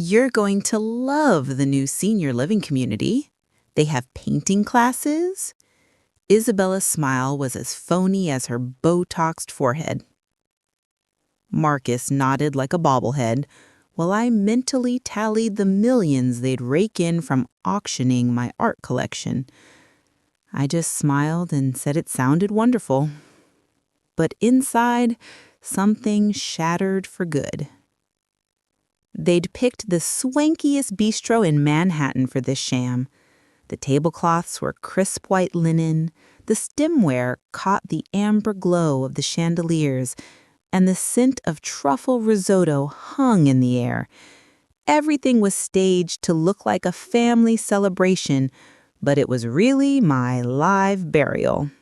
You're going to love the new senior living community. They have painting classes. Isabella's smile was as phony as her Botoxed forehead. Marcus nodded like a bobblehead, while I mentally tallied the millions they'd rake in from auctioning my art collection. I just smiled and said it sounded wonderful. But inside, something shattered for good. They'd picked the swankiest bistro in Manhattan for this sham. The tablecloths were crisp white linen, the stemware caught the amber glow of the chandeliers, and the scent of truffle risotto hung in the air. Everything was staged to look like a family celebration, but it was really my live burial.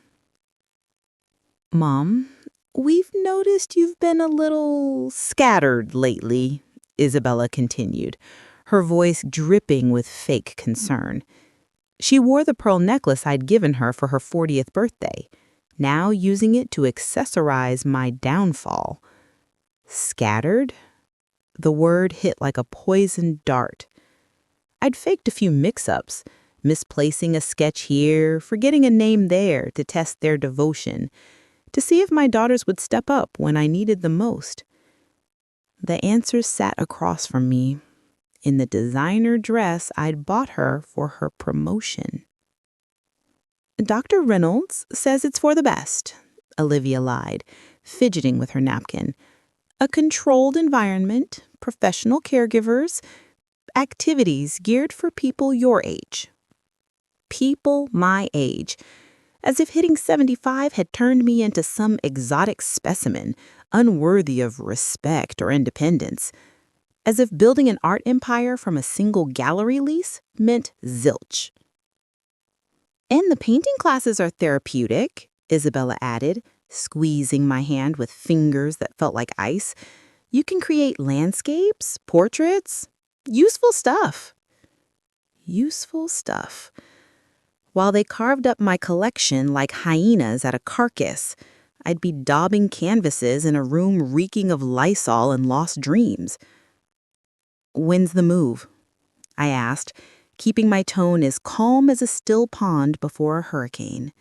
"Mom, we've noticed you've been a little scattered lately," Isabella continued, her voice dripping with fake concern. She wore the pearl necklace I'd given her for her 40th birthday, now using it to accessorize my downfall. Scattered? The word hit like a poisoned dart. I'd faked a few mix-ups, misplacing a sketch here, forgetting a name there to test their devotion, to see if my daughters would step up when I needed them most. The answer sat across from me, in the designer dress I'd bought her for her promotion. "Dr. Reynolds says it's for the best," Olivia lied, fidgeting with her napkin. "A controlled environment, professional caregivers, activities geared for people your age." People my age. As if hitting 75 had turned me into some exotic specimen, unworthy of respect or independence. As if building an art empire from a single gallery lease meant zilch. "And the painting classes are therapeutic," Isabella added, squeezing my hand with fingers that felt like ice. "You can create landscapes, portraits, useful stuff." Useful stuff. While they carved up my collection like hyenas at a carcass, I'd be daubing canvases in a room reeking of Lysol and lost dreams. "When's the move?" I asked, keeping my tone as calm as a still pond before a hurricane.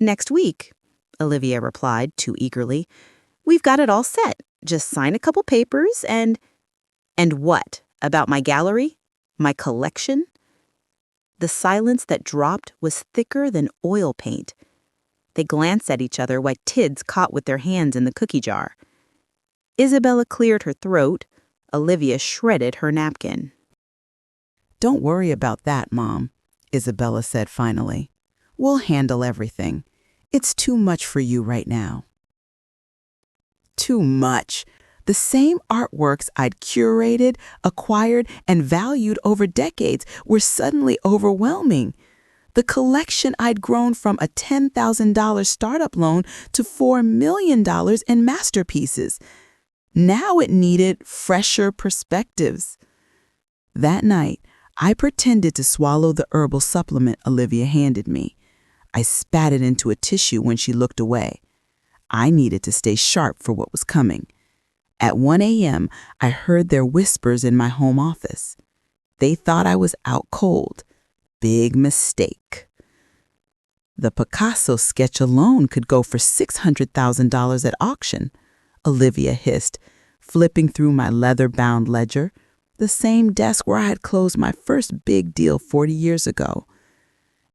"Next week," Olivia replied too eagerly. "We've got it all set. Just sign a couple papers and..." "And what? About my gallery? My collection?" The silence that dropped was thicker than oil paint. They glanced at each other like kids caught with their hands in the cookie jar. Isabella cleared her throat. Olivia shredded her napkin. "Don't worry about that, Mom," Isabella said finally. "We'll handle everything. It's too much for you right now." Too much. The same artworks I'd curated, acquired, and valued over decades were suddenly overwhelming. The collection I'd grown from a $10,000 startup loan to $4 million in masterpieces. Now it needed fresher perspectives. That night, I pretended to swallow the herbal supplement Olivia handed me. I spat it into a tissue when she looked away. I needed to stay sharp for what was coming. At 1 a.m., I heard their whispers in my home office. They thought I was out cold. Big mistake. The Picasso sketch alone could go for $600,000 at auction, Olivia hissed, flipping through my leather-bound ledger, the same desk where I had closed my first big deal 40 years ago.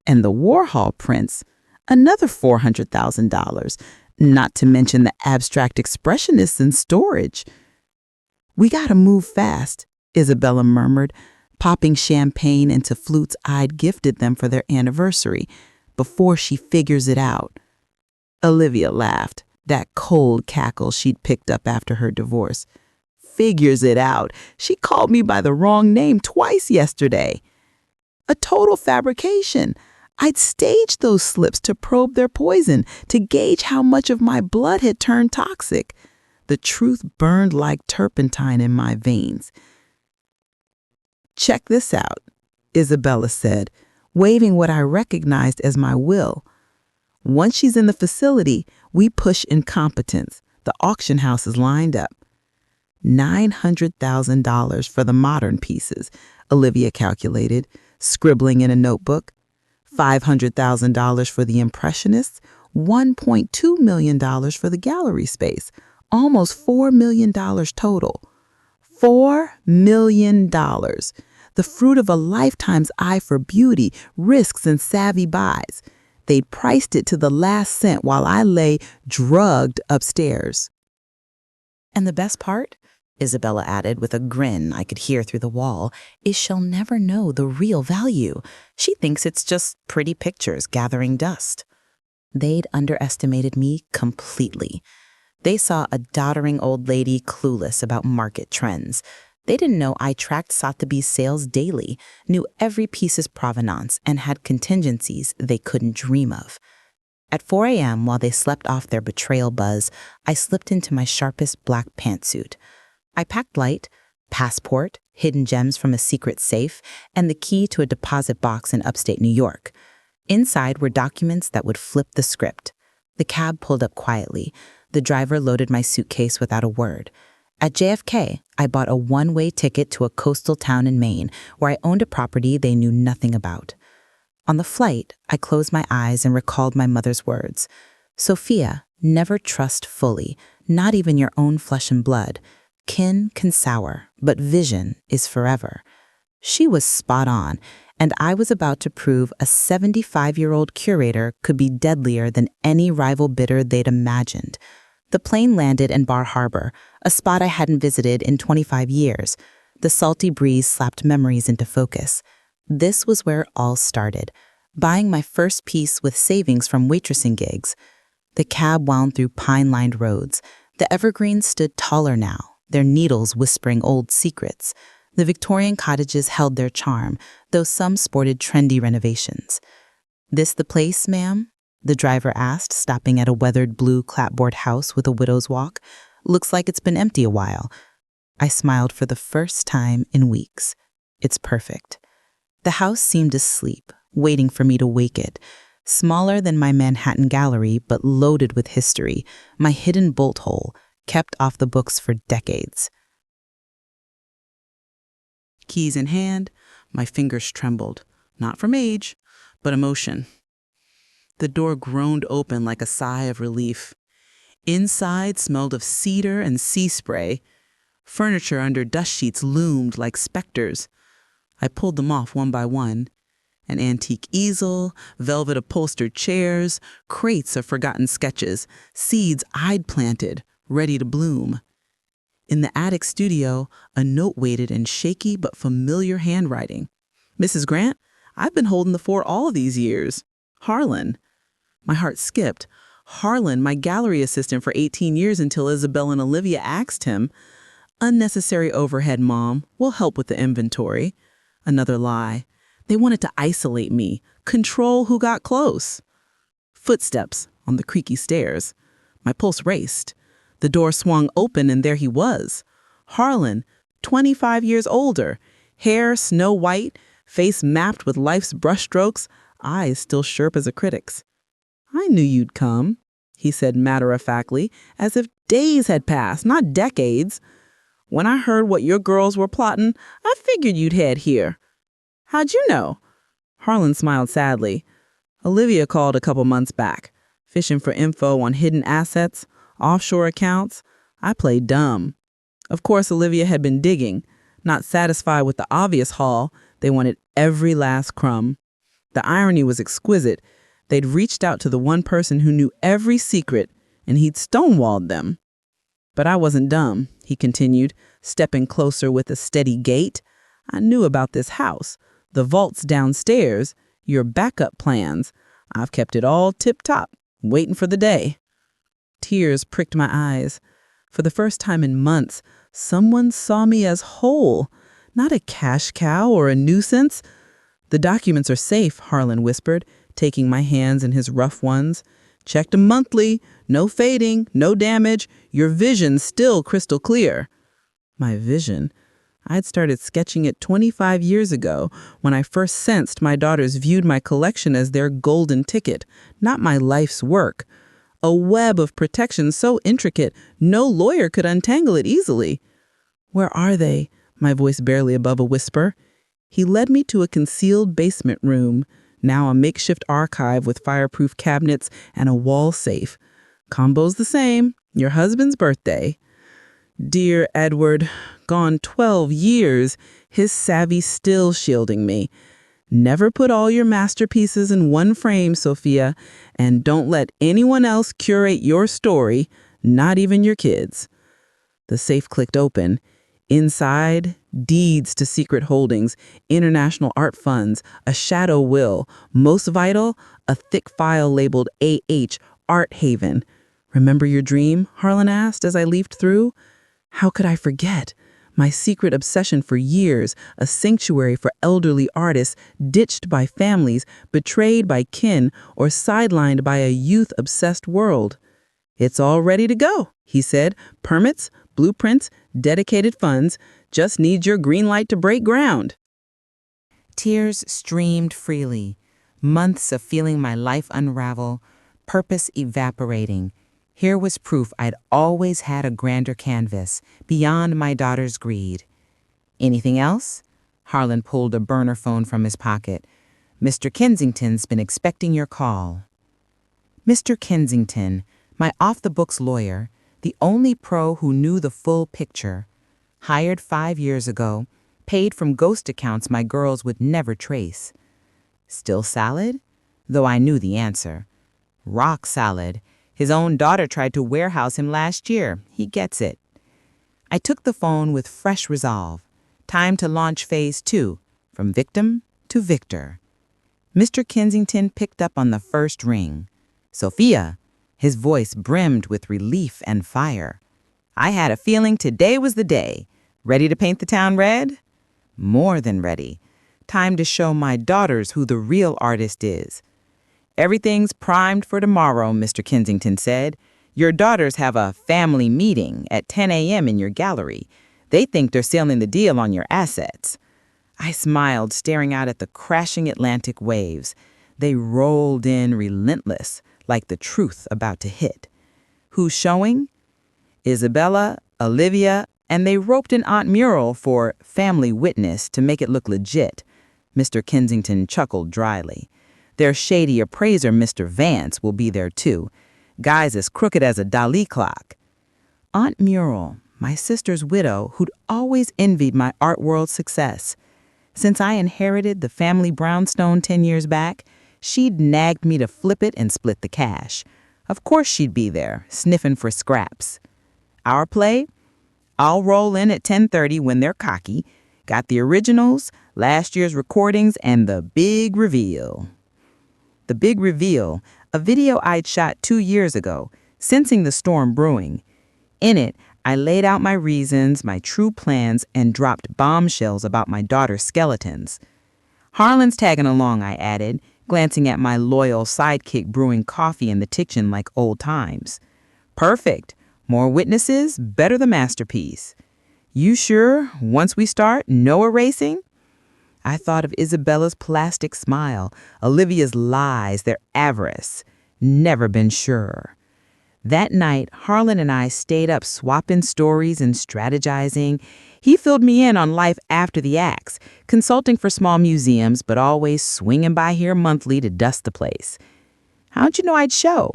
And the Warhol prints, another $400,000, not to mention the abstract expressionists in storage. "We gotta move fast," Isabella murmured, popping champagne into flutes I'd gifted them for their anniversary, "before she figures it out." Olivia laughed, that cold cackle she'd picked up after her divorce. "Figures it out. She called me by the wrong name twice yesterday." A total fabrication. I'd staged those slips to probe their poison, to gauge how much of my blood had turned toxic. The truth burned like turpentine in my veins. "Check this out," Isabella said, waving what I recognized as my will. "Once she's in the facility, we push incompetence. The auction house is lined up. $900,000 for the modern pieces, Olivia calculated, scribbling in a notebook. $500,000 for the Impressionists, $1.2 million for the gallery space, almost $4 million total. $4 million. The fruit of a lifetime's eye for beauty, risks, and savvy buys. They'd priced it to the last cent while I lay drugged upstairs. And the best part, Isabella added with a grin I could hear through the wall, is she'll never know the real value. She thinks it's just pretty pictures gathering dust. They'd underestimated me completely. They saw a doddering old lady clueless about market trends. They didn't know I tracked Sotheby's sales daily, knew every piece's provenance, and had contingencies they couldn't dream of. At 4 a.m., while they slept off their betrayal buzz, I slipped into my sharpest black pantsuit. I packed light, passport, hidden gems from a secret safe, and the key to a deposit box in upstate New York. Inside were documents that would flip the script. The cab pulled up quietly. The driver loaded my suitcase without a word. At JFK, I bought a one-way ticket to a coastal town in Maine where I owned a property they knew nothing about. On the flight, I closed my eyes and recalled my mother's words. Sophia, never trust fully, not even your own flesh and blood. Kin can sour, but vision is forever. She was spot on, and I was about to prove a 75-year-old curator could be deadlier than any rival bidder they'd imagined. The plane landed in Bar Harbor, a spot I hadn't visited in 25 years. The salty breeze slapped memories into focus. This was where it all started, buying my first piece with savings from waitressing gigs. The cab wound through pine-lined roads. The evergreens stood taller now, their needles whispering old secrets. The Victorian cottages held their charm, though some sported trendy renovations. "This the place, ma'am?" the driver asked, stopping at a weathered blue clapboard house with a widow's walk. "Looks like it's been empty a while." I smiled for the first time in weeks. "It's perfect." The house seemed asleep, waiting for me to wake it. Smaller than my Manhattan gallery, but loaded with history, my hidden bolt hole, kept off the books for decades. Keys in hand, my fingers trembled, not from age, but emotion. The door groaned open like a sigh of relief. Inside smelled of cedar and sea spray. Furniture under dust sheets loomed like specters. I pulled them off one by one. An antique easel, velvet upholstered chairs, crates of forgotten sketches, seeds I'd planted, ready to bloom. In the attic studio, a note waited in shaky but familiar handwriting. "Mrs. Grant, I've been holding the fort all of these years. Harlan." My heart skipped. Harlan, my gallery assistant for 18 years until Isabel and Olivia axed him. "Unnecessary overhead, Mom. We'll help with the inventory." Another lie. They wanted to isolate me, control who got close. Footsteps on the creaky stairs. My pulse raced. The door swung open and there he was. Harlan, 25 years older, hair snow white, face mapped with life's brushstrokes, eyes still sharp as a critic's. "I knew you'd come," he said matter-of-factly, as if days had passed, not decades. "When I heard what your girls were plotting, I figured you'd head here." "How'd you know?" Harlan smiled sadly. "Olivia called a couple months back, fishing for info on hidden assets, offshore accounts. I played dumb. Of course, Olivia had been digging. Not satisfied with the obvious haul, they wanted every last crumb. The irony was exquisite. They'd reached out to the one person who knew every secret, and he'd stonewalled them. But I wasn't dumb," he continued, stepping closer with a steady gait. "I knew about this house, the vaults downstairs, your backup plans. I've kept it all tip-top, waiting for the day." Tears pricked my eyes. For the first time in months, someone saw me as whole, not a cash cow or a nuisance. "The documents are safe," Harlan whispered, taking my hands in his rough ones. "Checked them monthly, no fading, no damage, your vision's still crystal clear." My vision? I'd started sketching it 25 years ago when I first sensed my daughters viewed my collection as their golden ticket, not my life's work. A web of protection so intricate, no lawyer could untangle it easily. Where are they? My voice barely above a whisper. He led me to a concealed basement room, now a makeshift archive with fireproof cabinets and a wall safe. Combo's the same, your husband's birthday. Dear Edward, gone 12 years, his savvy still shielding me. Never put all your masterpieces in one frame, Sophia, and don't let anyone else curate your story, not even your kids. The safe clicked open. Inside, deeds to secret holdings, international art funds, a shadow will. Most vital, a thick file labeled AH, Art Haven. Remember your dream? Harlan asked as I leafed through. How could I forget? My secret obsession for years, a sanctuary for elderly artists ditched by families, betrayed by kin, or sidelined by a youth-obsessed world. It's all ready to go, he said. Permits, blueprints, dedicated funds, just need your green light to break ground. Tears streamed freely, months of feeling my life unravel, purpose evaporating. Here was proof I'd always had a grander canvas, beyond my daughter's greed. Anything else? Harlan pulled a burner phone from his pocket. Mr. Kensington's been expecting your call. Mr. Kensington, my off-the-books lawyer, the only pro who knew the full picture. Hired 5 years ago, paid from ghost accounts my girls would never trace. Still salad? Though I knew the answer. Rock solid. His own daughter tried to warehouse him last year. He gets it. I took the phone with fresh resolve. Time to launch phase 2, from victim to victor. Mr. Kensington picked up on the first ring. Sophia, his voice brimmed with relief and fire. I had a feeling today was the day. Ready to paint the town red? More than ready. Time to show my daughters who the real artist is. Everything's primed for tomorrow, Mr. Kensington said. Your daughters have a family meeting at 10 a.m. in your gallery. They think they're sealing the deal on your assets. I smiled, staring out at the crashing Atlantic waves. They rolled in relentless, like the truth about to hit. Who's showing? Isabella, Olivia, and they roped in Aunt Muriel for family witness to make it look legit. Mr. Kensington chuckled dryly. Their shady appraiser, Mr. Vance, will be there too. Guy's as crooked as a Dali clock. Aunt Muriel, my sister's widow, who'd always envied my art world success. Since I inherited the family brownstone 10 years back, she'd nagged me to flip it and split the cash. Of course she'd be there, sniffing for scraps. Our play? I'll roll in at 10:30 when they're cocky. Got the originals, last year's recordings, and the big reveal. The big reveal, a video I'd shot 2 years ago, sensing the storm brewing. In it, I laid out my reasons, my true plans, and dropped bombshells about my daughter's skeletons. Harlan's tagging along, I added, glancing at my loyal sidekick brewing coffee in the kitchen like old times. Perfect. More witnesses, better the masterpiece. You sure, once we start, no erasing? I thought of Isabella's plastic smile, Olivia's lies, their avarice. Never been surer. That night, Harlan and I stayed up swapping stories and strategizing. He filled me in on life after the acts, consulting for small museums, but always swinging by here monthly to dust the place. How'd you know I'd show?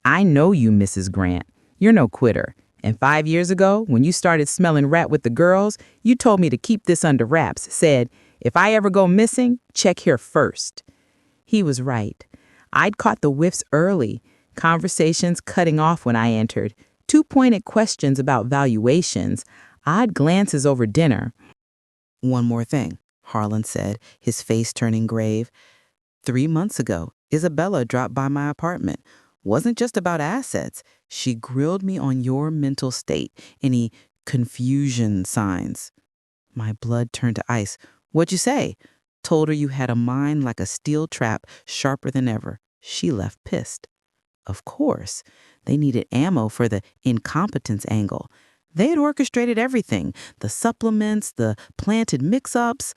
I know you, Mrs. Grant. You're no quitter. And 5 years ago, when you started smelling rat with the girls, you told me to keep this under wraps, said, if I ever go missing, check here first. He was right. I'd caught the whiffs early, conversations cutting off when I entered, 2 pointed questions about valuations, odd glances over dinner. One more thing, Harlan said, his face turning grave. 3 months ago, Isabella dropped by my apartment. Wasn't just about assets. She grilled me on your mental state, any confusion signs. My blood turned to ice. What'd you say? Told her you had a mind like a steel trap, sharper than ever. She left pissed. Of course. They needed ammo for the incompetence angle. They had orchestrated everything, the supplements, the planted mix-ups.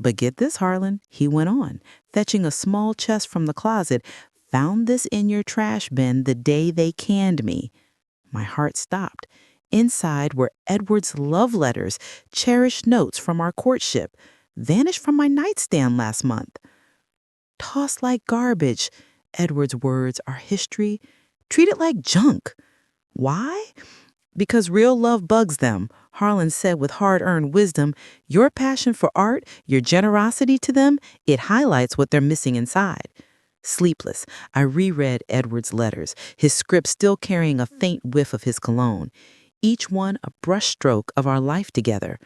But get this, Harlan, he went on, fetching a small chest from the closet. Found this in your trash bin the day they canned me. My heart stopped. Inside were Edward's love letters, cherished notes from our courtship, vanished from my nightstand last month. Tossed like garbage, Edward's words are history, treated like junk. Why? Because real love bugs them, Harlan said with hard-earned wisdom. Your passion for art, your generosity to them, it highlights what they're missing inside. Sleepless, I reread Edward's letters, his script still carrying a faint whiff of his cologne. Each one a brushstroke of our life together.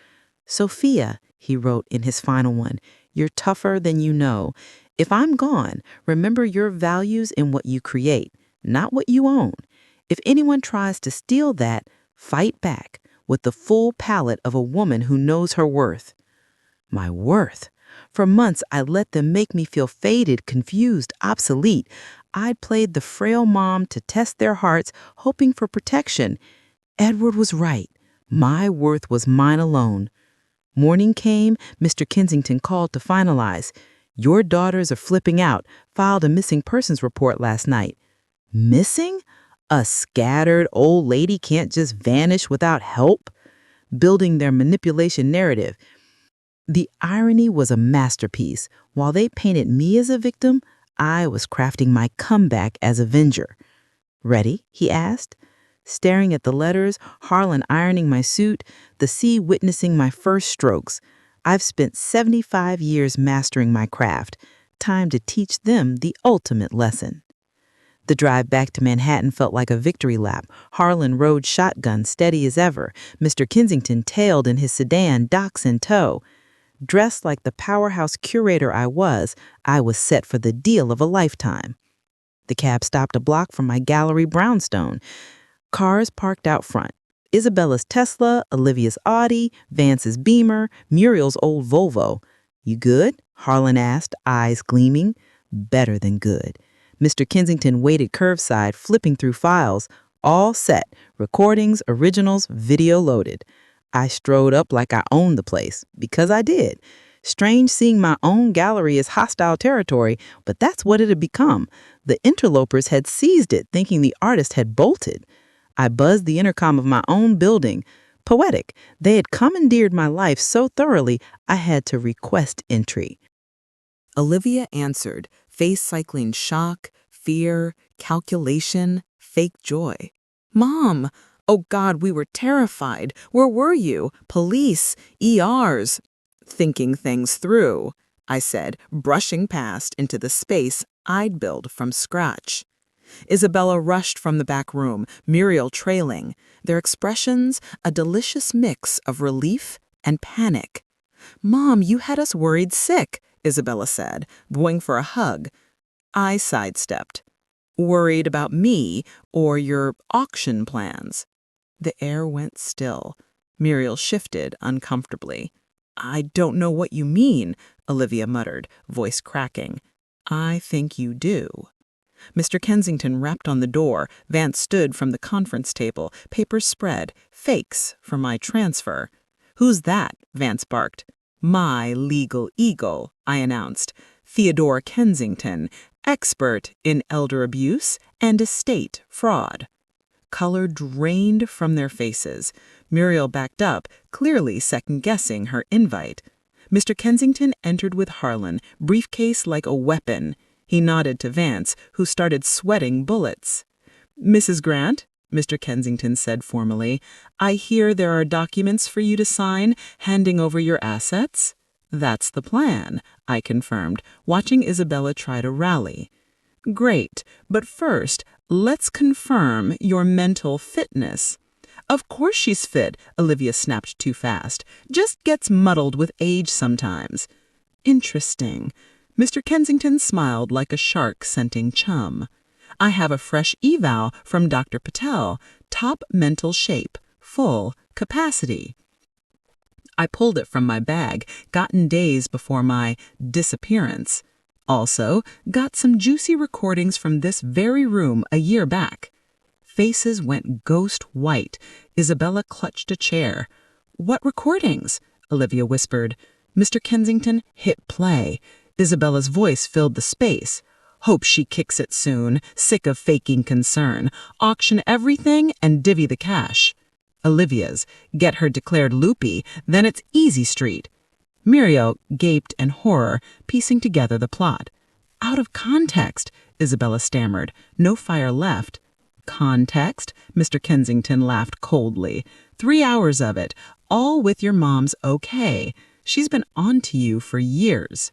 Sophia, he wrote in his final one, you're tougher than you know. If I'm gone, remember your values in what you create, not what you own. If anyone tries to steal that, fight back with the full palate of a woman who knows her worth. My worth. For months, I let them make me feel faded, confused, obsolete. I'd played the frail mom to test their hearts, hoping for protection. Edward was right. My worth was mine alone. Morning came, Mr. Kensington called to finalize. Your daughters are flipping out, filed a missing persons report last night. Missing? A scattered old lady can't just vanish without help? Building their manipulation narrative. The irony was a masterpiece. While they painted me as a victim, I was crafting my comeback as avenger. Ready? He asked. Staring at the letters, Harlan ironing my suit, the sea witnessing my first strokes. I've spent 75 years mastering my craft. Time to teach them the ultimate lesson. The drive back to Manhattan felt like a victory lap. Harlan rode shotgun, steady as ever. Mr. Kensington tailed in his sedan, docks in tow. Dressed like the powerhouse curator I was set for the deal of a lifetime. The cab stopped a block from my gallery brownstone. Cars parked out front. Isabella's Tesla, Olivia's Audi, Vance's Beamer, Muriel's old Volvo. You good? Harlan asked, eyes gleaming. Better than good. Mr. Kensington waited curbside, flipping through files. All set. Recordings, originals, video loaded. I strode up like I owned the place, because I did. Strange seeing my own gallery as hostile territory, but that's what it had become. The interlopers had seized it, thinking the artist had bolted. I buzzed the intercom of my own building. Poetic. They had commandeered my life so thoroughly, I had to request entry. Olivia answered, face cycling shock, fear, calculation, fake joy. Mom! Oh God, we were terrified. Where were you? Police, ERs. Thinking things through, I said, brushing past into the space I'd built from scratch. Isabella rushed from the back room, Muriel trailing, their expressions a delicious mix of relief and panic. Mom, you had us worried sick, Isabella said, going for a hug. I sidestepped. Worried about me or your auction plans? The air went still. Muriel shifted uncomfortably. I don't know what you mean, Olivia muttered, voice cracking. I think you do. Mr. Kensington rapped on the door. Vance stood from the conference table, papers spread, fakes for my transfer. Who's that? Vance barked. My legal eagle, I announced. Theodore Kensington, expert in elder abuse and estate fraud. Color drained from their faces. Muriel backed up, clearly second-guessing her invite. Mr. Kensington entered with Harlan, briefcase like a weapon. He nodded to Vance, who started sweating bullets. Mrs. Grant, Mr. Kensington said formally, I hear there are documents for you to sign, handing over your assets? That's the plan, I confirmed, watching Isabella try to rally. Great, but first, let's confirm your mental fitness. Of course she's fit, Olivia snapped too fast. Just gets muddled with age sometimes. Interesting. Mr. Kensington smiled like a shark scenting chum. I have a fresh eval from Dr. Patel. Top mental shape. Full capacity. I pulled it from my bag, gotten days before my disappearance. Also, got some juicy recordings from this very room a year back. Faces went ghost white. Isabella clutched a chair. What recordings? Olivia whispered. Mr. Kensington hit play. Isabella's voice filled the space. Hope she kicks it soon, sick of faking concern. Auction everything and divvy the cash. Olivia's. Get her declared loopy, then it's easy street. Muriel gaped in horror, piecing together the plot. Out of context, Isabella stammered. No fire left. Context? Mr. Kensington laughed coldly. 3 hours of it, all with your mom's okay. She's been on to you for years.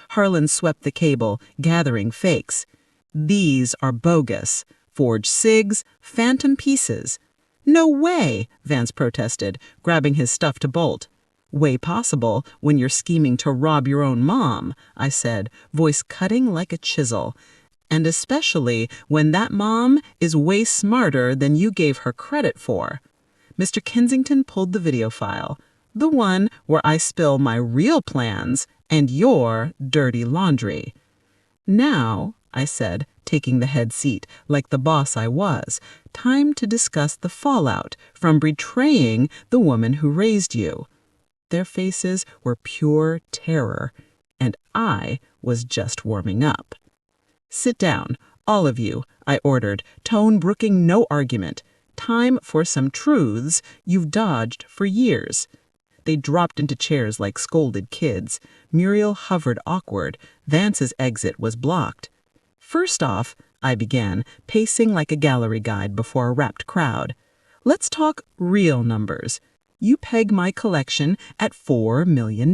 Harlan swept the cable, gathering fakes. These are bogus. Forged SIGs, phantom pieces. No way, Vance protested, grabbing his stuff to bolt. Way possible when you're scheming to rob your own mom, I said, voice cutting like a chisel. And especially when that mom is way smarter than you gave her credit for. Mr. Kensington pulled the video file, the one where I spill my real plans and your dirty laundry. Now, I said, taking the head seat like the boss I was, time to discuss the fallout from betraying the woman who raised you. Their faces were pure terror, and I was just warming up. Sit down, all of you, I ordered, tone brooking no argument. Time for some truths you've dodged for years. They dropped into chairs like scolded kids. Muriel hovered awkward. Vance's exit was blocked. First off, I began, pacing like a gallery guide before a rapt crowd. Let's talk real numbers. You peg my collection at $4 million.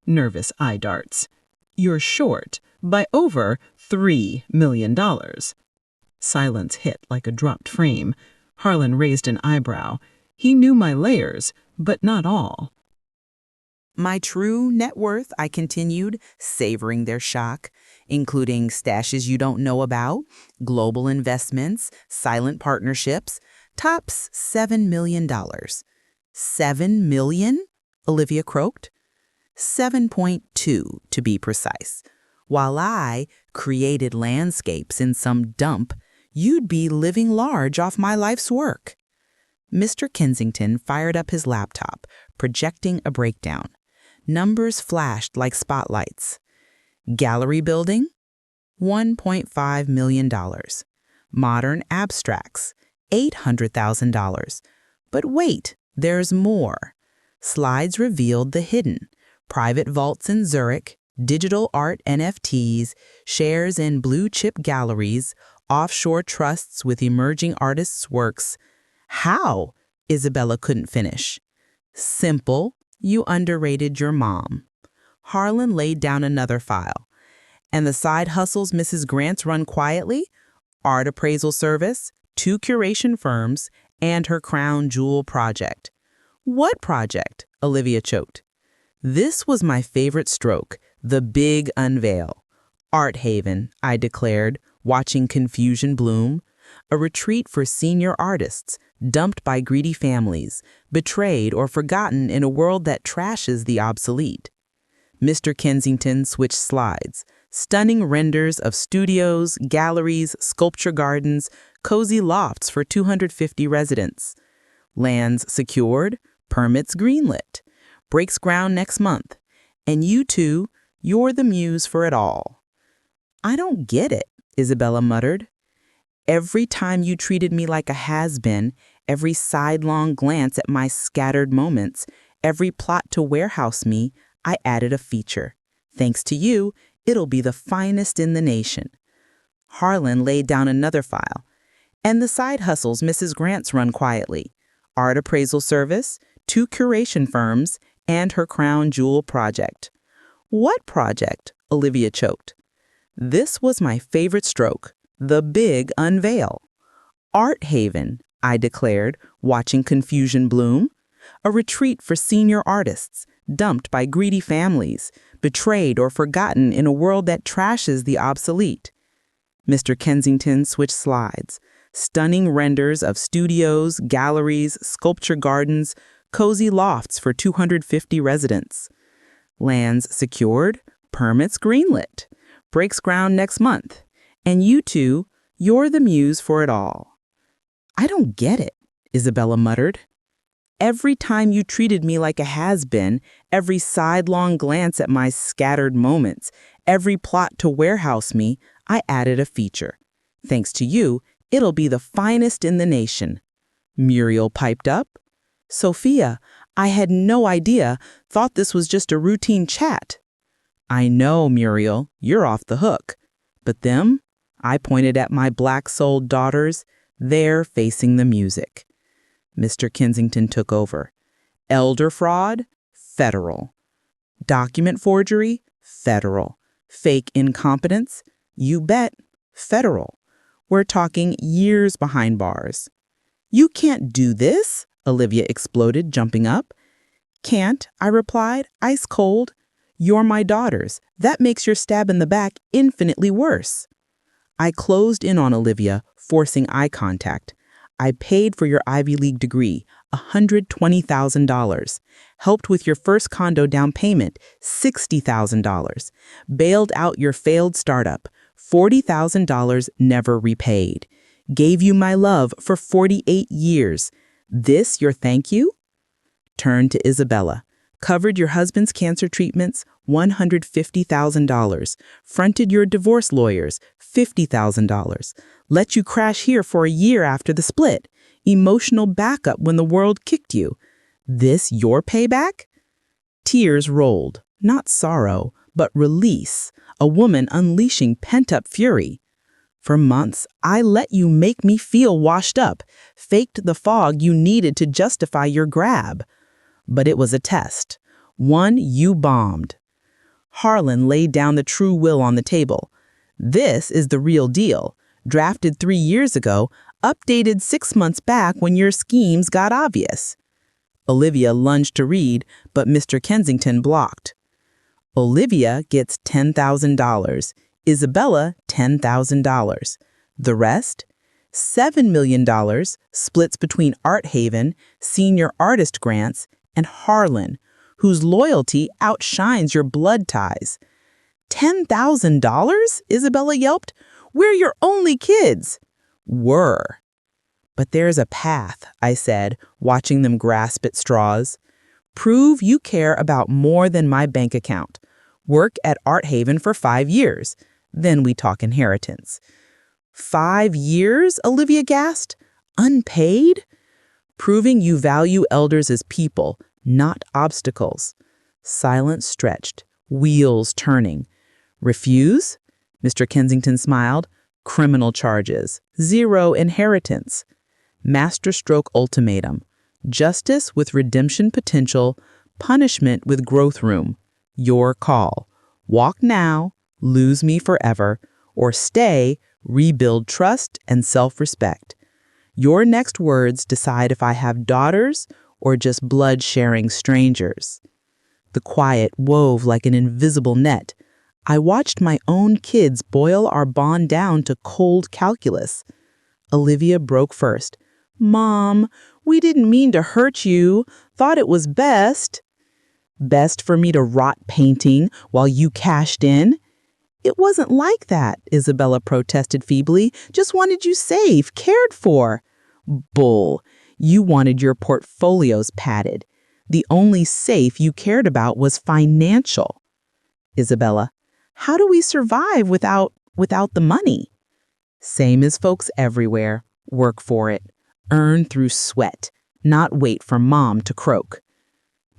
Nervous eye darts. You're short by over $3 million. Silence hit like a dropped frame. Harlan raised an eyebrow. He knew my layers, but not all. My true net worth, I continued, savoring their shock, including stashes you don't know about, global investments, silent partnerships, tops $7 million. $7 million? Olivia croaked. 7.2 to be precise. While I created landscapes in some dump, you'd be living large off my life's work. Mr. Kensington fired up his laptop, projecting a breakdown. Numbers flashed like spotlights. Gallery building? $1.5 million. Modern abstracts? $800,000. But wait, there's more. Slides revealed the hidden. Private vaults in Zurich, digital art NFTs, shares in blue-chip galleries, offshore trusts with emerging artists' works. How? Isabella couldn't finish. Simple. You underrated your mom. Harlan laid down another file. And the side hustles Mrs. Grant's run quietly? Art appraisal service, 2 curation firms, and her crown jewel project. What project? Olivia choked. This was my favorite stroke, the big unveil. Art Haven, I declared, watching confusion bloom. A retreat for senior artists, dumped by greedy families, betrayed or forgotten in a world that trashes the obsolete. Mr. Kensington switched slides, stunning renders of studios, galleries, sculpture gardens, cozy lofts for 250 residents. Lands secured, permits greenlit. Breaks ground next month. And you two, you're the muse for it all. I don't get it, Isabella muttered. Every time you treated me like a has-been, every sidelong glance at my scattered moments, every plot to warehouse me, I added a feature. Thanks to you, it'll be the finest in the nation. Harlan laid down another file. And the side hustles Mrs. Grant's run quietly. Art appraisal service, 2 curation firms, and her crown jewel project. What project? Olivia choked. This was my favorite stroke. The big unveil. Art Haven, I declared, watching confusion bloom. A retreat for senior artists, dumped by greedy families, betrayed or forgotten in a world that trashes the obsolete. Mr. Kensington switched slides. Stunning renders of studios, galleries, sculpture gardens, cozy lofts for 250 residents. Lands secured, permits greenlit. Breaks ground next month. And you two, you're the muse for it all. I don't get it, Isabella muttered. Every time you treated me like a has-been, every sidelong glance at my scattered moments, every plot to warehouse me, I added a feature. Thanks to you, it'll be the finest in the nation. Muriel piped up. Sophia, I had no idea, thought this was just a routine chat. I know, Muriel, you're off the hook. But them? I pointed at my black-souled daughters. They're facing the music. Mr. Kensington took over. Elder fraud? Federal. Document forgery? Federal. Fake incompetence? You bet. Federal. We're talking years behind bars. You can't do this, Olivia exploded, jumping up. Can't, I replied, ice cold. You're my daughters. That makes your stab in the back infinitely worse. I closed in on Olivia, forcing eye contact. I paid for your Ivy League degree, $120,000. Helped with your first condo down payment, $60,000. Bailed out your failed startup, $40,000 never repaid. Gave you my love for 48 years. This your thank you? Turned to Isabella. Covered your husband's cancer treatments, $150,000. Fronted your divorce lawyers, $50,000. Let you crash here for a year after the split. Emotional backup when the world kicked you. This your payback? Tears rolled, not sorrow, but release, a woman unleashing pent-up fury. For months, I let you make me feel washed up, faked the fog you needed to justify your grab. But it was a test. One you bombed. Harlan laid down the true will on the table. This is the real deal. Drafted 3 years ago, updated 6 months back when your schemes got obvious. Olivia lunged to read, but Mr. Kensington blocked. Olivia gets $10,000. Isabella, $10,000. The rest? $7 million splits between Art Haven, senior artist grants, and Harlan, whose loyalty outshines your blood ties. $10,000? Isabella yelped. We're your only kids. Were. But there's a path, I said, watching them grasp at straws. Prove you care about more than my bank account. Work at Art Haven for 5 years. Then we talk inheritance. 5 years? Olivia gasped. Unpaid? Proving you value elders as people, not obstacles. Silence stretched, wheels turning. Refuse? Mr. Kensington smiled. Criminal charges. 0 inheritance. Masterstroke ultimatum. Justice with redemption potential. Punishment with growth room. Your call. Walk now, lose me forever, or stay, rebuild trust and self-respect. Your next words decide if I have daughters or just blood-sharing strangers. The quiet wove like an invisible net. I watched my own kids boil our bond down to cold calculus. Olivia broke first. Mom, we didn't mean to hurt you. Thought it was best. Best for me to rot painting while you cashed in? It wasn't like that, Isabella protested feebly. Just wanted you safe, cared for. Bull. You wanted your portfolios padded. The only safe you cared about was financial. Isabella. How do we survive without the money? Same as folks everywhere. Work for it. Earn through sweat, not wait for mom to croak.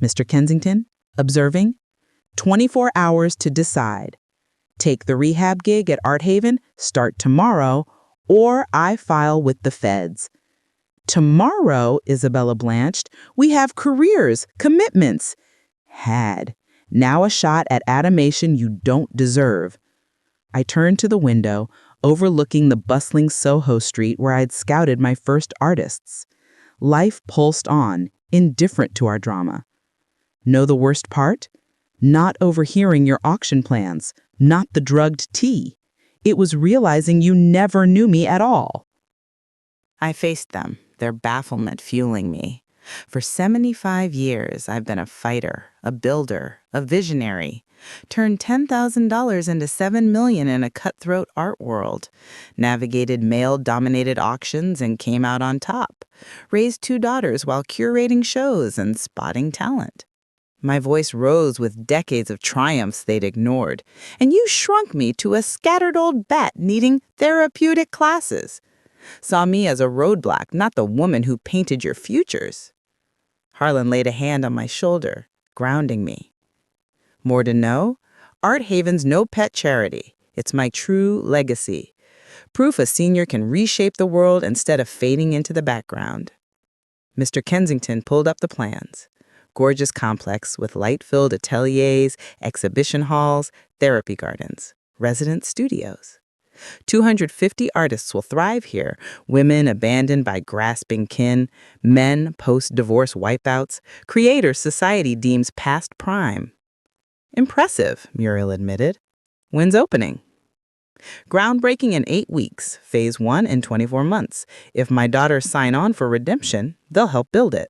Mr. Kensington, observing, 24 hours to decide. Take the rehab gig at Art Haven, start tomorrow, or I file with the feds. Tomorrow, Isabella blanched, we have careers, commitments. Had. Now a shot at animation you don't deserve. I turned to the window, overlooking the bustling Soho street where I'd scouted my first artists. Life pulsed on, indifferent to our drama. Know the worst part? Not overhearing your auction plans, not the drugged tea. It was realizing you never knew me at all. I faced them, their bafflement fueling me. For 75 years, I've been a fighter, a builder, a visionary. Turned $10,000 into $7 million in a cutthroat art world. Navigated male-dominated auctions and came out on top. Raised 2 daughters while curating shows and spotting talent. My voice rose with decades of triumphs they'd ignored, and you shrunk me to a scattered old bat needing therapeutic classes. Saw me as a roadblock, not the woman who painted your futures. Harlan laid a hand on my shoulder, grounding me. More to know? Art Haven's no pet charity. It's my true legacy. Proof a senior can reshape the world instead of fading into the background. Mr. Kensington pulled up the plans. Gorgeous complex with light-filled ateliers, exhibition halls, therapy gardens, resident studios. 250 artists will thrive here, women abandoned by grasping kin, men post-divorce wipeouts, creators society deems past prime. Impressive, Muriel admitted. When's opening? Groundbreaking in 8 weeks, phase 1 in 24 months. If my daughters sign on for redemption, they'll help build it.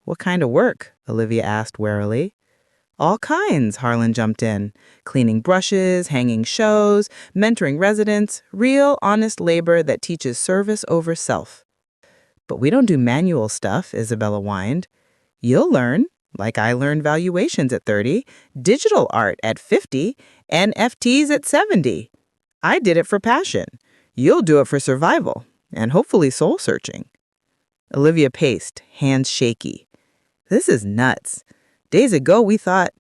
What kind of work? Olivia asked warily. All kinds, Harlan jumped in. Cleaning brushes, hanging shows, mentoring residents, real, honest labor that teaches service over self. But we don't do manual stuff, Isabella whined. You'll learn, like I learned valuations at 30, digital art at 50, NFTs at 70. I did it for passion. You'll do it for survival, and hopefully soul-searching. Olivia paced, hands shaky. This is nuts. Days ago, we thought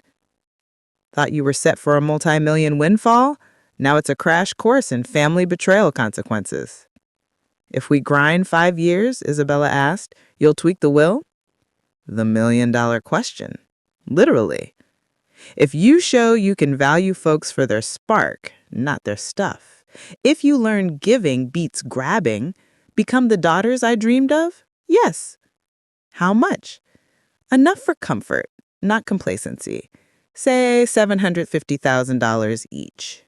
you were set for a multi-million windfall. Now it's a crash course in family betrayal consequences. If we grind 5 years, Isabella asked, you'll tweak the will? The million-dollar question. Literally. If you show you can value folks for their spark, not their stuff. If you learn giving beats grabbing, become the daughters I dreamed of? Yes. How much? Enough for comfort, not complacency. Say $750,000 each.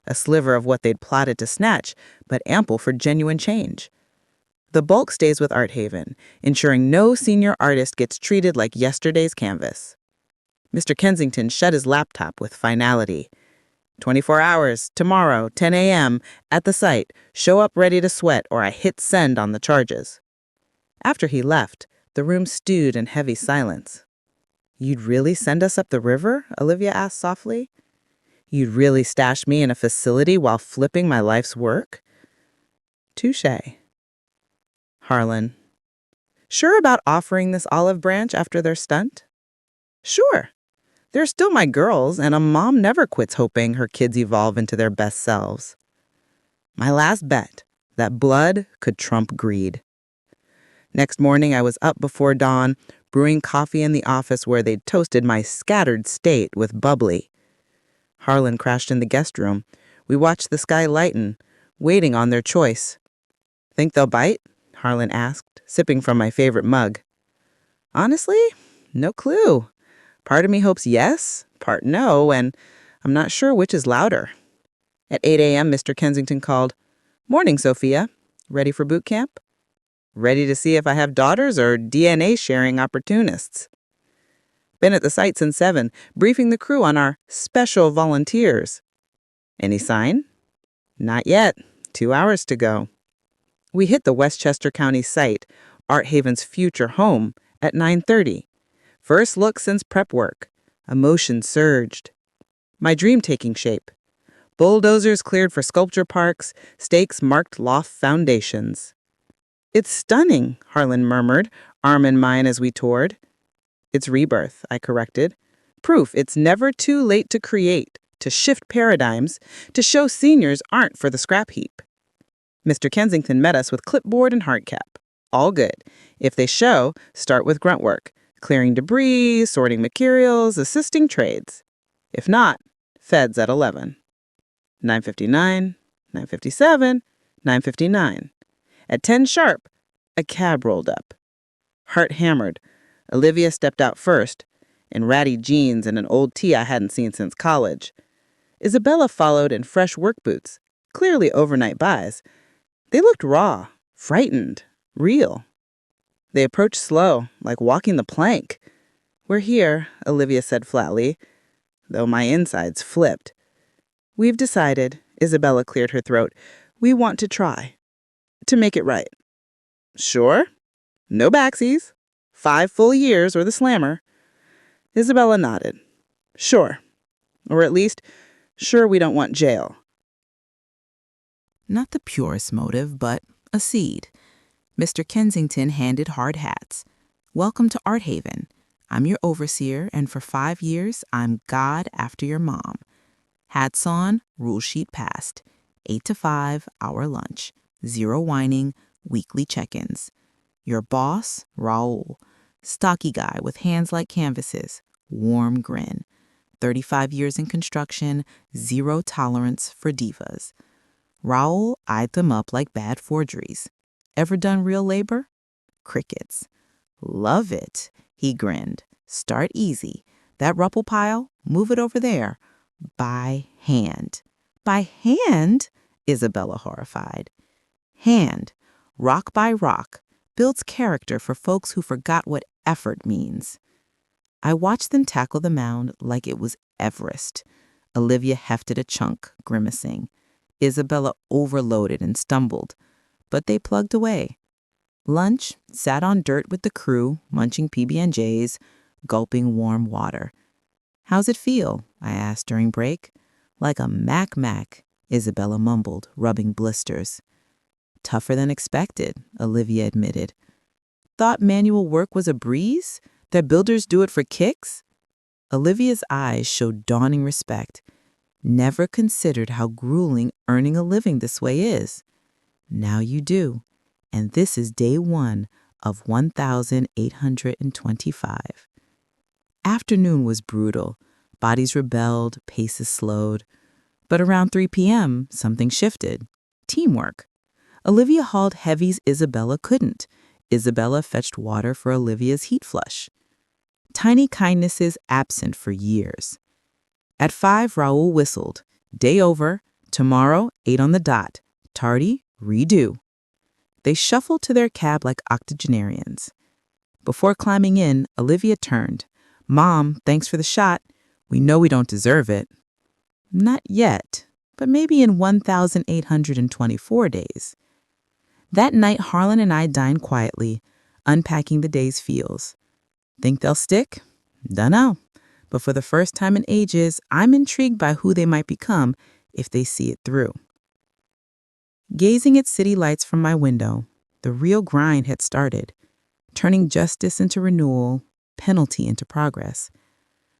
A sliver of what they'd plotted to snatch, but ample for genuine change. The bulk stays with Art Haven, ensuring no senior artist gets treated like yesterday's canvas. Mr. Kensington shut his laptop with finality. 24 hours, tomorrow, 10 a.m., at the site. Show up ready to sweat or I hit send on the charges. After he left, the room stewed in heavy silence. You'd really send us up the river? Olivia asked softly. You'd really stash me in a facility while flipping my life's work? Touché. Harlan. Sure about offering this olive branch after their stunt? Sure. They're still my girls, and a mom never quits hoping her kids evolve into their best selves. My last bet, that blood could trump greed. Next morning, I was up before dawn, brewing coffee in the office where they'd toasted my scattered state with bubbly. Harlan crashed in the guest room. We watched the sky lighten, waiting on their choice. Think they'll bite? Harlan asked, sipping from my favorite mug. Honestly, no clue. Part of me hopes yes, part no, and I'm not sure which is louder. At 8 a.m., Mr. Kensington called, Morning, Sophia. Ready for boot camp? Ready to see if I have daughters or DNA-sharing opportunists. Been at the site since 7, briefing the crew on our special volunteers. Any sign? Not yet. 2 hours to go. We hit the Westchester County site, Art Haven's future home, at 9:30. First look since prep work. Emotion surged. My dream taking shape. Bulldozers cleared for sculpture parks, stakes marked loft foundations. It's stunning, Harlan murmured, arm in mine as we toured. It's rebirth, I corrected. Proof it's never too late to create, to shift paradigms, to show seniors aren't for the scrap heap. Mr. Kensington met us with clipboard and hard cap. All good. If they show, start with grunt work. Clearing debris, sorting materials, assisting trades. If not, feds at 11. 9:59, 9:57, 9:59. At 10 sharp, a cab rolled up. Heart hammered. Olivia stepped out first, in ratty jeans and an old tee I hadn't seen since college. Isabella followed in fresh work boots, clearly overnight buys. They looked raw, frightened, real. They approached slow, like walking the plank. We're here, Olivia said flatly, though my insides flipped. We've decided, Isabella cleared her throat, we want to try. To make it right. Sure. No backsies. 5 full years or the slammer. Isabella nodded. Sure. Or at least, sure we don't want jail. Not the purest motive, but a seed. Mr. Kensington handed hard hats. Welcome to Art Haven. I'm your overseer, and for 5 years, I'm God after your mom. Hats on, rule sheet passed. 8 to 5, hour lunch. 0 whining, weekly check-ins. Your boss, Raoul. Stocky guy with hands like canvases. Warm grin. 35 years in construction, 0 tolerance for divas. Raoul eyed them up like bad forgeries. Ever done real labor? Crickets. Love it, he grinned. Start easy. That rupple pile, move it over there. By hand. By hand? Isabella horrified. Hand, rock by rock, builds character for folks who forgot what effort means. I watched them tackle the mound like it was Everest. Olivia hefted a chunk, grimacing. Isabella overloaded and stumbled, but they plugged away. Lunch, sat on dirt with the crew, munching PB&Js, gulping warm water. How's it feel? I asked during break. Like a mac, Isabella mumbled, rubbing blisters. Tougher than expected, Olivia admitted. Thought manual work was a breeze? That builders do it for kicks? Olivia's eyes showed dawning respect. Never considered how grueling earning a living this way is. Now you do. And this is day 1 of 1,825. Afternoon was brutal. Bodies rebelled, paces slowed. But around 3 p.m., something shifted. Teamwork. Olivia hauled heavies Isabella couldn't. Isabella fetched water for Olivia's heat flush. Tiny kindnesses absent for years. At 5, Raoul whistled. Day over. Tomorrow, 8 on the dot. Tardy, redo. They shuffled to their cab like octogenarians. Before climbing in, Olivia turned. Mom, thanks for the shot. We know we don't deserve it. Not yet, but maybe in 1,824 days. That night, Harlan and I dined quietly, unpacking the day's feels. Think they'll stick? Dunno. But for the first time in ages, I'm intrigued by who they might become if they see it through. Gazing at city lights from my window, the real grind had started, turning justice into renewal, penalty into progress.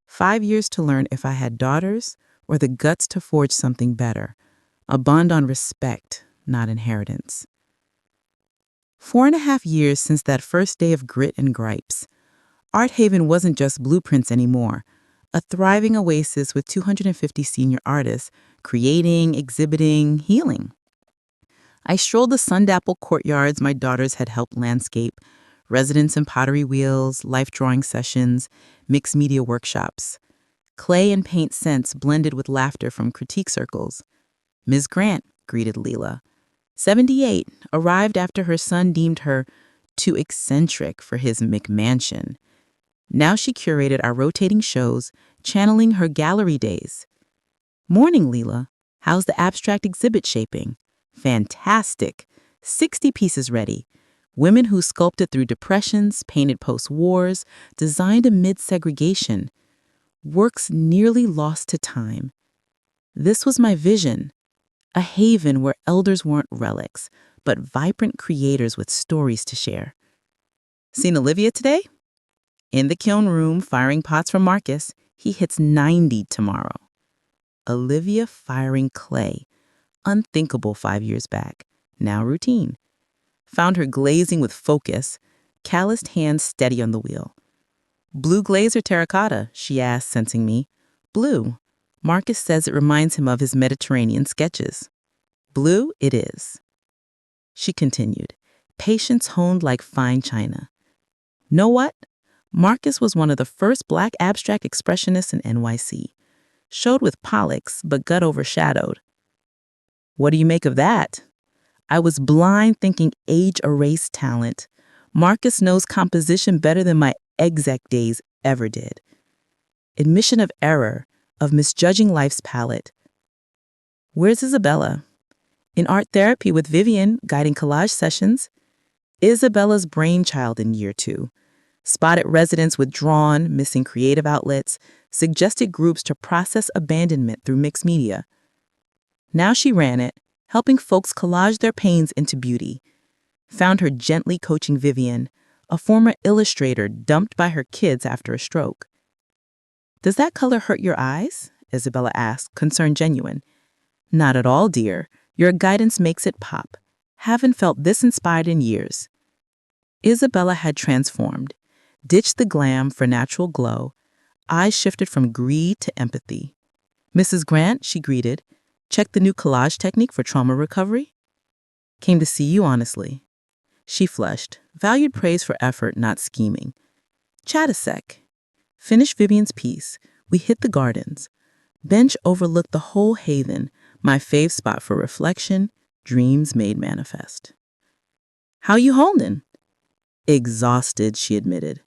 5 years to learn if I had daughters or the guts to forge something better, a bond on respect, not inheritance. 4.5 years since that first day of grit and gripes. Art Haven wasn't just blueprints anymore, a thriving oasis with 250 senior artists, creating, exhibiting, healing. I strolled the sun-dappled courtyards my daughters had helped landscape, residence and pottery wheels, life drawing sessions, mixed media workshops. Clay and paint scents blended with laughter from critique circles. Ms. Grant, greeted Leela. 78, arrived after her son deemed her too eccentric for his McMansion. Now she curated our rotating shows, channeling her gallery days. Morning, Leela. How's the abstract exhibit shaping? Fantastic. 60 pieces ready. Women who sculpted through depressions, painted post-wars, designed amid segregation. Works nearly lost to time. This was my vision. A haven where elders weren't relics, but vibrant creators with stories to share. Seen Olivia today? In the kiln room, firing pots for Marcus. He hits 90 tomorrow. Olivia firing clay. Unthinkable 5 years back. Now routine. Found her glazing with focus, calloused hands steady on the wheel. Blue glaze or terracotta? She asked, sensing me. Blue. Marcus says it reminds him of his Mediterranean sketches. Blue it is. She continued, patience honed like fine china. Know what? Marcus was one of the first Black abstract expressionists in NYC. Showed with Pollux, but got overshadowed. What do you make of that? I was blind thinking age-erased talent. Marcus knows composition better than my exec days ever did. Admission of error, of misjudging life's palette. Where's Isabella? In art therapy with Vivian, guiding collage sessions. Isabella's brainchild in year 2. Spotted residents withdrawn, missing creative outlets, suggested groups to process abandonment through mixed media. Now she ran it, helping folks collage their pains into beauty. Found her gently coaching Vivian, a former illustrator dumped by her kids after a stroke. "Does that color hurt your eyes?" Isabella asked, concern genuine. "Not at all, dear. Your guidance makes it pop. Haven't felt this inspired in years." Isabella had transformed, ditched the glam for natural glow, eyes shifted from greed to empathy. "Mrs. Grant," she greeted, "checked the new collage technique for trauma recovery?" "Came to see you, honestly." She flushed, valued praise for effort, not scheming. "Chat a sec." Finished Vivian's piece. We hit the gardens. Bench overlooked the whole haven, my fave spot for reflection, dreams made manifest. "How you holding?" "Exhausted," she admitted.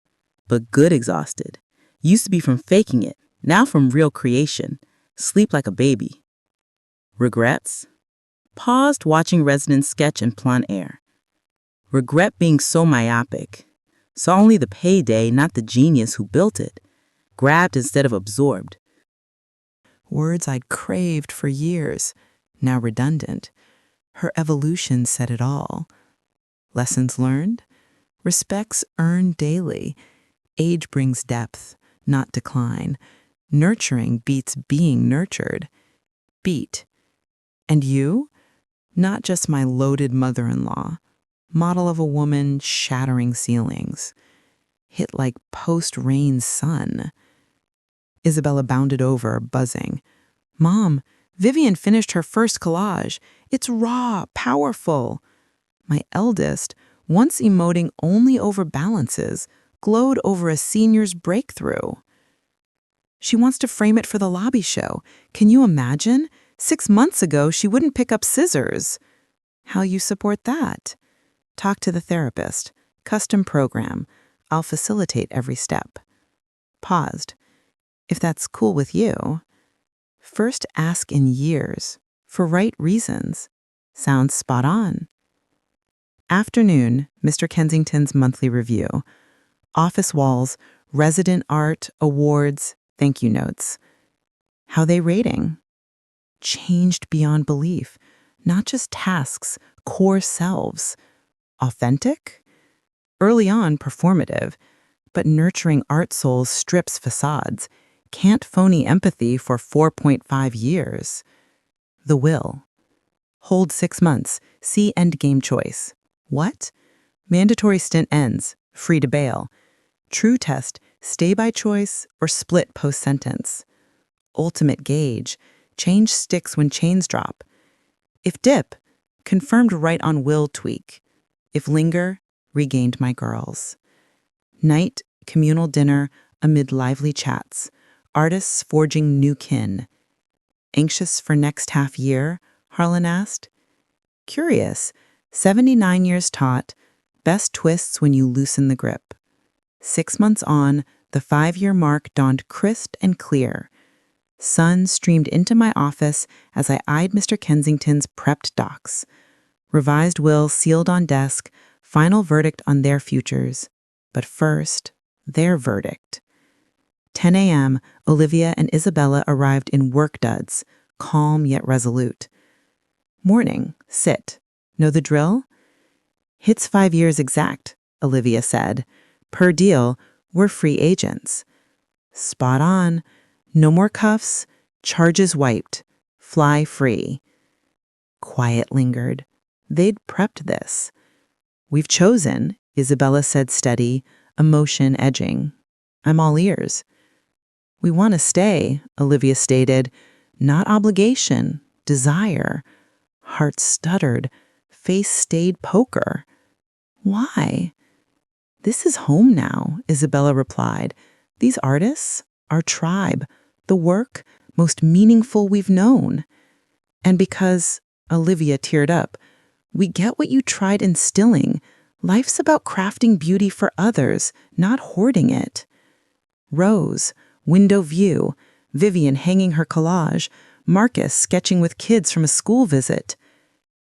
"But good exhausted. Used to be from faking it, now from real creation. Sleep like a baby." "Regrets?" Paused, watching residents sketch in plein air. "Regret being so myopic. Saw only the payday, not the genius who built it. Grabbed instead of absorbed." Words I'd craved for years, now redundant. Her evolution said it all. Lessons learned? Respects earned daily. Age brings depth, not decline. Nurturing beats being nurtured. Beat. And you? Not just my loaded mother-in-law. Model of a woman shattering ceilings. Hit like post-rain sun. Isabella bounded over, buzzing. "Mom, Vivian finished her first collage. It's raw, powerful." My eldest, once emoting only over balances, glowed over a senior's breakthrough. "She wants to frame it for the lobby show. Can you imagine? 6 months ago, she wouldn't pick up scissors." "How you support that?" "Talk to the therapist. Custom program. I'll facilitate every step." Paused. "If that's cool with you." "First ask in years. For right reasons." Sounds spot on. Afternoon, Mr. Kensington's monthly review. Office walls, resident art, awards, thank you notes. "How they rating?" Changed beyond belief. Not just tasks, core selves. Authentic? Early on, performative, but nurturing art souls strips facades. Can't phony empathy for 4.5 years. The will. Hold 6 months. See endgame choice. What? Mandatory stint ends. Free to bail. True test. Stay by choice or split post-sentence. Ultimate gauge. Change sticks when chains drop. If dip, confirmed right on will tweak. If linger, regained my girls. Night, communal dinner amid lively chats. Artists forging new kin. Anxious for next half year? Harlan asked. Curious. 79 years taught. Best twists when you loosen the grip. 6 months on, the 5-year mark dawned crisp and clear. Sun streamed into my office as I eyed Mr. Kensington's prepped docs. Revised will sealed on desk, final verdict on their futures. But first, their verdict. 10 a.m., Olivia and Isabella arrived in work duds, calm yet resolute. Morning, sit. Know the drill? Hits 5 years exact, Olivia said. Per deal, we're free agents. Spot on. No more cuffs, charges wiped, fly free. Quiet lingered. They'd prepped this. We've chosen, Isabella said steady, emotion edging. I'm all ears. We want to stay, Olivia stated. Not obligation, desire. Heart stuttered, face stayed poker. Why? This is home now, Isabella replied. These artists, our tribe, the work most meaningful we've known. And because, Olivia teared up, we get what you tried instilling. Life's about crafting beauty for others, not hoarding it. Rose, window view, Vivian hanging her collage, Marcus sketching with kids from a school visit.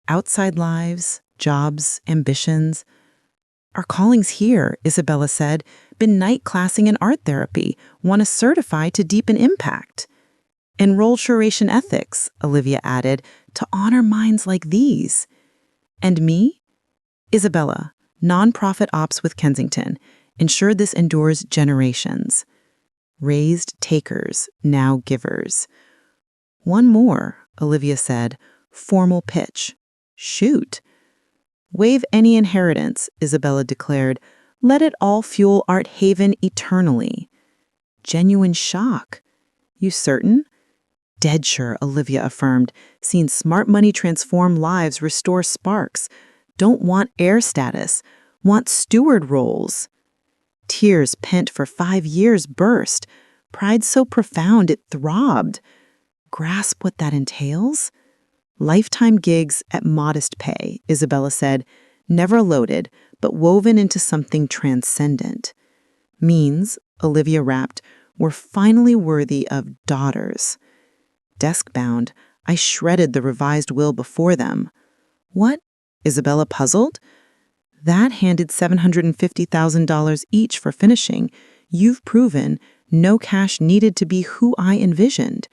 Outside lives, jobs, ambitions. Our calling's here, Isabella said. Been night classing in art therapy. Want to certify to deepen impact. Enroll curation ethics, Olivia added, to honor minds like these. And me? Isabella, nonprofit ops with Kensington, ensure this endures generations. Raised takers, now givers. One more, Olivia said, formal pitch. Shoot. Waive any inheritance, Isabella declared. Let it all fuel Art Haven eternally. Genuine shock. You certain? Dead sure, Olivia affirmed. Seen smart money transform lives, restore sparks. Don't want heir status. Want steward roles. Tears pent for 5 years burst. Pride so profound it throbbed. Grasp what that entails? Lifetime gigs at modest pay, Isabella said, never loaded, but woven into something transcendent. Means, Olivia rapped, we're finally worthy of daughters. Desk-bound, I shredded the revised will before them. What? Isabella puzzled. That handed $750,000 each for finishing. You've proven no cash needed to be who I envisioned.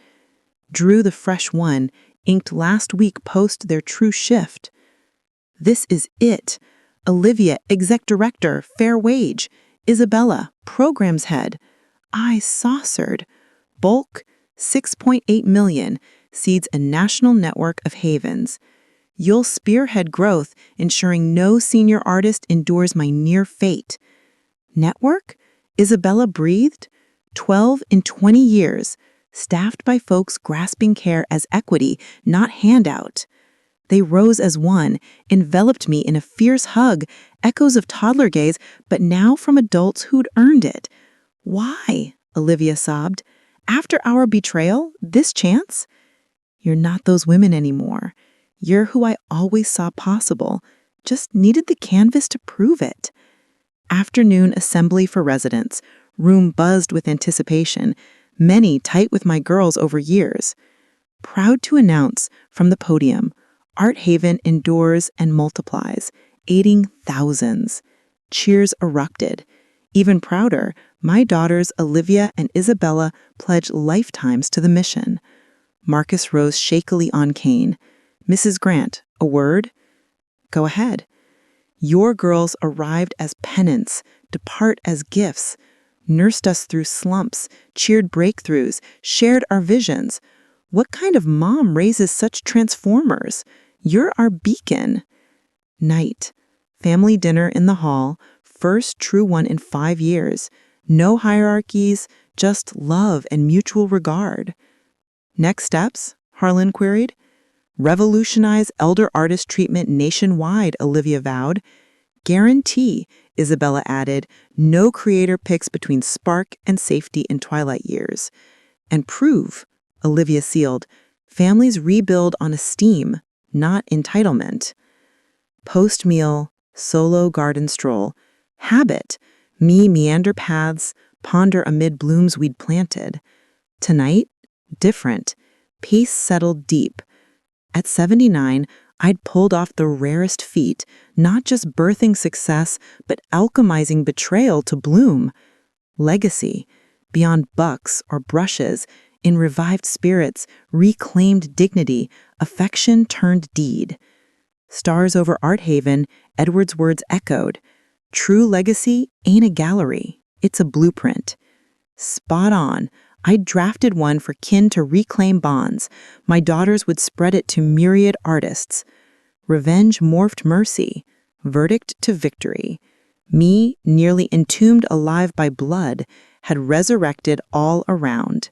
Drew the fresh one, inked last week post their true shift. This is it. Olivia, exec director, fair wage. Isabella, programs head. I saucered. Bulk, $6.8 million, seeds a national network of havens. You'll spearhead growth, ensuring no senior artist endures my near fate. Network? Isabella breathed. 12 in 20 years, staffed by folks grasping care as equity, not handout. They rose as one, enveloped me in a fierce hug, echoes of toddler gaze, but now from adults who'd earned it. Why? Olivia sobbed. After our betrayal, this chance? You're not those women anymore. You're who I always saw possible, just needed the canvas to prove it. Afternoon assembly for residents, room buzzed with anticipation, many tight with my girls over years. Proud to announce from the podium, Art Haven endures and multiplies, aiding thousands. Cheers erupted. Even prouder, my daughters Olivia and Isabella pledge lifetimes to the mission. Marcus rose shakily on cane. Mrs. Grant, a word? Go ahead. Your girls arrived as penance, depart as gifts, nursed us through slumps, cheered breakthroughs, shared our visions. What kind of mom raises such transformers? You're our beacon. Night. Family dinner in the hall, first true one in 5 years. No hierarchies, just love and mutual regard. Next steps? Harlan queried. Revolutionize elder artist treatment nationwide, Olivia vowed. Guarantee, Isabella added, no creator picks between spark and safety in twilight years. And prove, Olivia sealed, families rebuild on esteem, not entitlement. Post-meal, solo garden stroll. Habit, me meander paths, ponder amid blooms we'd planted. Tonight, different. Pace settled deep. At 79, I'd pulled off the rarest feat, not just birthing success, but alchemizing betrayal to bloom. Legacy, beyond bucks or brushes, in revived spirits, reclaimed dignity, affection turned deed. Stars over Art Haven, Edward's words echoed. True legacy ain't a gallery, it's a blueprint. Spot on. I drafted one for kin to reclaim bonds. My daughters would spread it to myriad artists. Revenge morphed mercy, verdict to victory. Me, nearly entombed alive by blood, had resurrected all around.